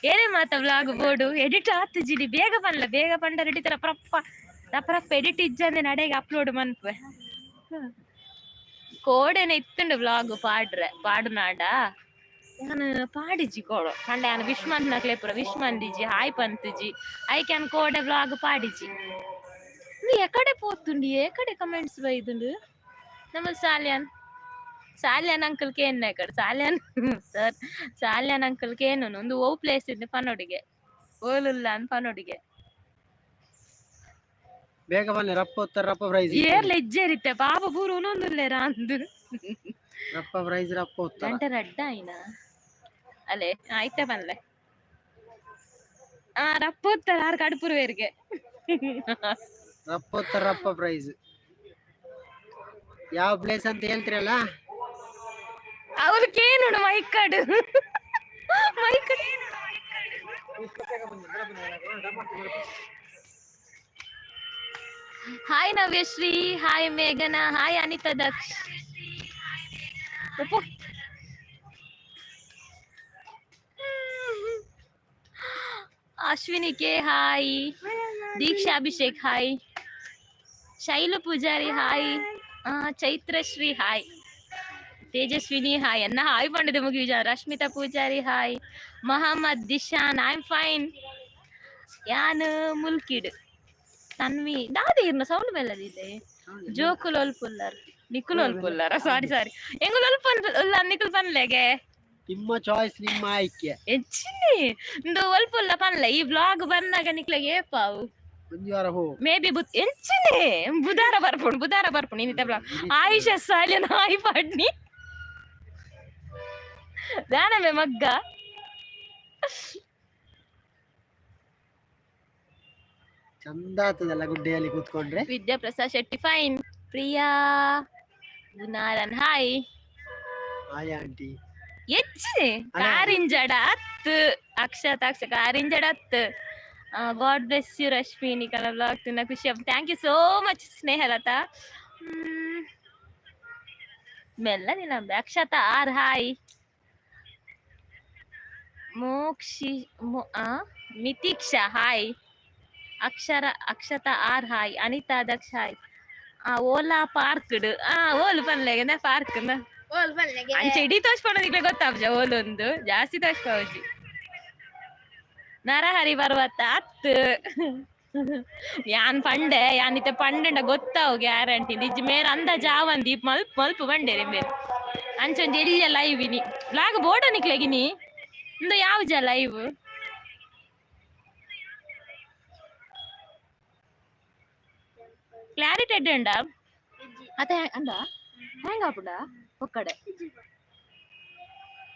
ಏನೇ ಮಾತ vlog board edit ಆತುಜಿಡಿ ಬೇಗ ಪಂಡ ರೆಡಿ ತರ ರಪ್ಪ ಎಡಿಟ್ ಇಜ್ಜಂದೆ ನಡೆಗೆ ಅಪ್ಲೋಡ್ ಮನ್ಪೆ ಕೋಡೆನೆ ಇತ್ತುಂಡು ವ್ಲಾಗ್ ಪಾಡುನಾಡ ನಾನು ಪಾಡಿಜಿ ಕೋಡು ಕಂಡ ನಾನು ವಿಶ್ ಮಂತ್ನಕ್ಲೆ ಪುರ ವಿಶ್ ಮಂದಿಜಿ ಹಾಯ್ ಪಂತುಜಿ ಐಕ್ಯಾನ್ ಕೋಡೆ ವ್ಲಾಗ್ ಪಾಡಿಜಿ ನೀ ಎಕಡೆ ಪೋತುಂಡಿ ಎಕಡೆ ಕಮೆಂಟ್ಸ್ ಬೈದುಂಡು ನಮ್ಮ ಸಾಲ್ಯಾನ್ ಅಂಕಲ್ ಕೇನ್ ಕಡೆ ಸಾಲ್ಯಾನ್ ಸರ್ ಸಾಲ್ಯಾನ್ ಅಂಕಲ್ ಕೇನು ಒಂದು ಓ ಪ್ಲೇಸ್ ಇದ್ದು ಪನ್ನೊಡಿಗೆ ಓಲುಲ್ಲ ಅನ್ ಪನ್ನೊಡಿಗೆ ಬೇಗ ಬನ್ನಿ ರಪ್ಪ ಪ್ರೈಸ್ ಏರ್ಲ ಇಜ್ಜೇರಿತ್ತೆ ಪಾಪ ಪೂರ ಒಂದೊಂದುಲ್ಲೇರ ಅಂದು ರಪ್ಪ ಪ್ರೈಸ್ ರಪ್ಪ ಗಂಟೆ ರಡ್ಡ ಆಯ್ನ ಅಲ್ಲೇ ಆಯ್ತೆ ಬನ್ಲೆ ರಪ್ಪ ಹೊತ್ತಾರ ಆರು ಕಡುಪುರುವೇರಿಗೆ ರಪ್ಪ ಪ್ರೈಸ್ ಯಾವ ಪ್ಲೇಸ್ ಅಂತ ಹೇಳ್ತಿರಲ್ಲ ಅವ್ರಿಗೇನು ಮೈಕಡು ಹಾಯ್ ನವ್ಯಶ್ರೀ ಹಾಯ್ ಮೇಘನಾ hi Anitha Daksha Ashwini K hi Deeksha Abhishek hi Shailu Poojary hi Chaitrashree hi Tejaswini hi Anna hi ಪಂಡಿತ ಮುಗಿ Rashmitha Poojary hi Mohammed Dishan I am fine ಯಾನ್ ಮುಲ್ಕಿಡ್ ತನ್ವಿ ದಾದಿರ್ನ ಸೌಂಡ್ ಬೆಲ್ಲದಿದೆ ಜೋಕುಲ್ ಒಲ್ಪುಲ್ಲರ್ ನಿಕುಲ್ ಒಲ್ಪುಲ್ಲರ ಸಾರಿ ಎಂಗುಲ್ ಒಲ್ಪುಲ್ಲ ನಿಕುಲ್ ಪನ್ಲೆಗೆ ನಿಮ್ಮ ಚಾಯ್ಸ್ ನಿಮ್ಮ ಆಯ್ಕೆ ಹೆಚ್ಚಿನಿ ಇಂದು ಒಲ್ಪುಲ್ಲ ಪನ್ಲೆ ಈ ಬ್ಲಾಗ್ ಬಂದಾಗ ನಿಕ್ಲೆಗೆ ಏಪಾವು ಮೇ ಬಿ ಎಂಚಿನಿ ಬುಧಾರ ಬರ್ಪುಣಿ ಇನ್ನಿತ ಬ್ಲಾಗ್ ಆಯುಷ ಸಾಲಿನ ಹಾಯ್ ಪಾಡ್ನಿ ದಾನಮೆ ಮಗ್ಗ ಚಂದ ಆಗ್ತದಲ್ಲ ಗುಡ್ಡೆಯಲ್ಲಿ ಕೂತ್ಕೊಂಡ್ರೆ ವಿದ್ಯಾಪ್ರಸಾದ್ ಶೆಟ್ಟಿ ಫೈನ್ ಪ್ರಿಯಾ ಗುನಾರನ್ ಹಾಯ್ ಆಂಟಿ ಹೆಚ್ಚಿದೆ ಕಾರಿಂಜಡ ಹತ್ತು ಅಕ್ಷತ ಕಾರಿಂಜಡ ಹತ್ತು ಗಾಡ್ ಬ್ಲೆಸ್ ಯು ರಶ್ಮಿನಿ ಕನ್ನಡ ಬ್ಲಾಗ್ ತಿನ್ನ ಖುಷಿ thank you so much Snehalatha ಮೆಲ್ಲ ದಿನ Akshata R hi Mithiksha hi Akshata R hi Anitha Daksha hi ಓಲಾ ಪಾರ್ಕ್ಡ್ ಓಲ್ ಪನ್ಲೆಗೆ ಪಾರ್ಕ್ ಅಂಚೆ ಇಡೀ ತೋರ್ಸ್ಕೊಂಡೋದಿಕ್ಲೆ ಗೊತ್ತಾವ್ಜ ಓಲೊಂದು ಜಾಸ್ತಿ ತೋರ್ಸ್ಕೋಜಿ ನರಹರಿ ಪರ್ವತ ಹತ್ತು ಯಾನ್ ಪಂಡೆ ಯಾನಿತ್ತೆ ಪಂಡೆಂಡ ಗೊತ್ತಾವು ಗ್ಯಾರಂಟಿ ನಿಜ ಮೇರ ಅಂದ ಜಾವಂದಿ ಮಲ್ಪು ಬಂಡೇರಿ ಮೇರೆ ಅಂಚೊಂದು ಎಲ್ಲಿಯ ಲೈವ್ ಇನಿ ಬ್ಲಾಗ್ ಬೋರ್ಡ ನಿಕ್ಲೆಗಿನಿ ಇಂದು ಯಾವ ಜ ಲೈವ್ ಕ್ಲಾರಿಟಿ ಅಡ್ಡ ಅದ ಅಂದ ಹೆಂಗ ಆಪುಡ ಒಕ್ಕಡೆ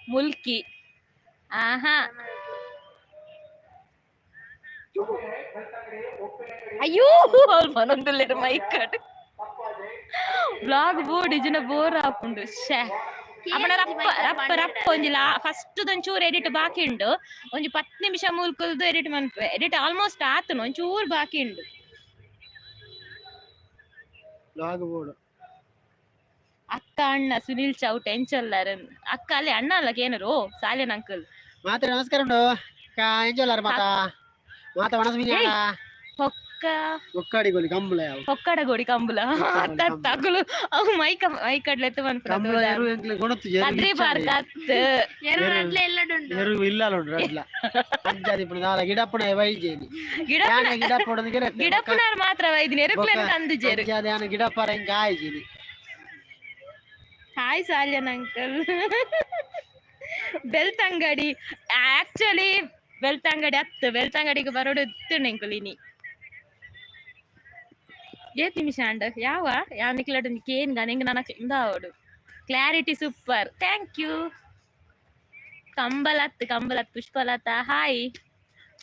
ಮುಲ್ಕಿ ಆಹಾ ಅಯ್ಯೋ ಮನೊಂದುಲ್ಲೇರು ಮೈಕಡ್ ಬ್ಲಾಗ್ ಬೋರ್ಡ್ ಇಜಿನ ಬೋರ್ ಆಪುಂಡು ಶೇ ಅಪ್ಪನ ರಪ್ಪ ಒಂಜಿಲ್ಲ ಫಸ್ಟ್ ಒಂಚೂರು ಎಡಿಟ್ ಬಾಕಿ ಉಂಡು ಒಂಜಿ 10 ನಿಮಿಷ ಮೂಲ್ಕುಲ್ದು ಎಡಿಟ್ ಮನ್ಪೆ ಎಡಿಟ್ ಆಲ್ಮೋಸ್ಟ್ ಆತನು ಒಂಚೂರು ಬಾಕಿ ಉಂಡು ಬ್ಲಾಗ್ ಬೋರ್ಡ್ ಅಕ್ಕ ಅಣ್ಣ ಸುನಿಲ್ ಚೌಟ್ ಎಂಚಲ್ಲರನ್ ಅಕ್ಕ ಅಲ್ಲಿ ಅಣ್ಣ ಅಲ್ಲ ಕೇನರು ಸಾಲಿನ ಅಂಕಲ್ ಮಾತ್ರ ನಮಸ್ಕಾರ ಉಂಡು ಎಂಚಲ್ಲಾರ ಮಾತ ಮನಸ್ಸು ಒಕ್ಕಡಿಗೋಲಿ ಕಂಬಳ ಒಕ್ಕಡಗೋಡಿ ಕಂಬಳ ತಗುಲು ಅವು ಮೈಕಡ್ಲೆತ್ತು ಅದ್ರಿ ಪಾರ್ಕ್ ಅತ್ತು ಗಿಡಪ್ಪನ ವೈಜೇನಿ ಗಿಡಪ್ಪನಾರ್ ಮಾತ್ರ ವೈದಿನಿ ಎರುಕ್ಲೆನ್ ತಂದುಜೇರು ಗಿಡಪ್ಪರ ಹಿಂಗ ಆಯ್ಜೀನಿ hi Salian uncle Belthangady actually Belthangady ಹತ್ತು ಬೆಳ್ತಂಗಡಿಗೆ ಬರೋಡು ಇತ್ತು ಏತ್ ನಿಮಿಷ ಅಂಡ್ ಯಾವ ನಿಕ್ಲಡ್ ಕೇನ್ ನಿಂಗೆ ನನಗೆ ಇಂದಾವಡು ಕ್ಲಾರಿಟಿ ಸೂಪರ್ ಥ್ಯಾಂಕ್ ಯು ಕಂಬಲತ್ ಪುಷ್ಪಲತಾ ಹಾಯ್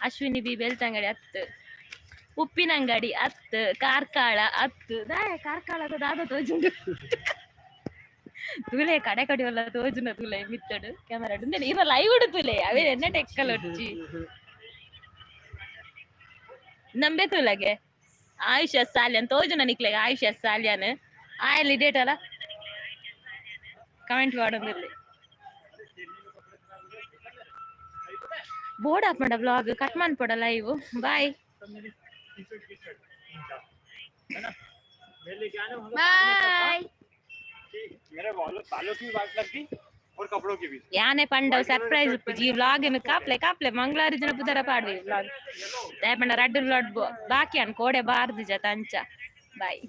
ಅಶ್ವಿನಿ ಬಿ ಬೆಳ್ತಂಗಡಿ ಹತ್ತು ಉಪ್ಪಿನಂಗಡಿ ಹತ್ತು ಕಾರ್ಕಳ ಹತ್ತು ಕಾರ್ಕಳದ ದಾದ ತೋಜುಂಡು ತುಲೆ ಕಡೆ ಕಡಿಯಲ್ಲ ತೋಜುನ ತುಲೆ ಮಿತ್ತಡು ಕ್ಯಾಮರಾ ಇರ ಲೈವ್ ಉಡು ತುಲೆ ಅವೇ ಎನ್ನ ಟೆಕ್ಕಲ್ ಒಚ್ಚಿ ನಂಬೆ ತುಲಗೆ ಆಯುಷ ಸಾಲ್ಯನ್ ತೋಜುನ ನಿಕ್ಲೆಗೆ ಆಯುಷ ಸಾಲ್ಯನ್ ಆಯಲ್ಲಿ ಡೇಟ್ ಅಲ್ಲ ಕಮೆಂಟ್ ಮಾಡೋದಿರ್ಲಿ ಬೋರ್ಡ್ ಹಾಕೊಂಡ ವ್ಲಾಗ್ ಕಟ್ ಮಾಡ್ಕೊಡ ಲೈವ್ ಬಾಯ್ ಬಾಯ್ ಯಾನೆ ಪಂಡವ್ ಸರ್ಪ್ರೈಸ್ ಉಪ್ಪುಜಿ ಈ ವ್ಲಾಗ್ ಕಾಪ್ಲೆ ಕಾಪ್ಲೆ ಮಂಗಳವಾರ ದಿನ ಪುದರ ಪಾಡ್ವಿ ವ್ಲಾಗ್ ದಯಪಂಡ ರಡ್ಡು ವ್ಲಾಗ್ ಬಾಕಿ ಅನ್ ಕೋಡೆ ಬಾರ್ದು ಜತ ಅಂಚ ಬಾಯ್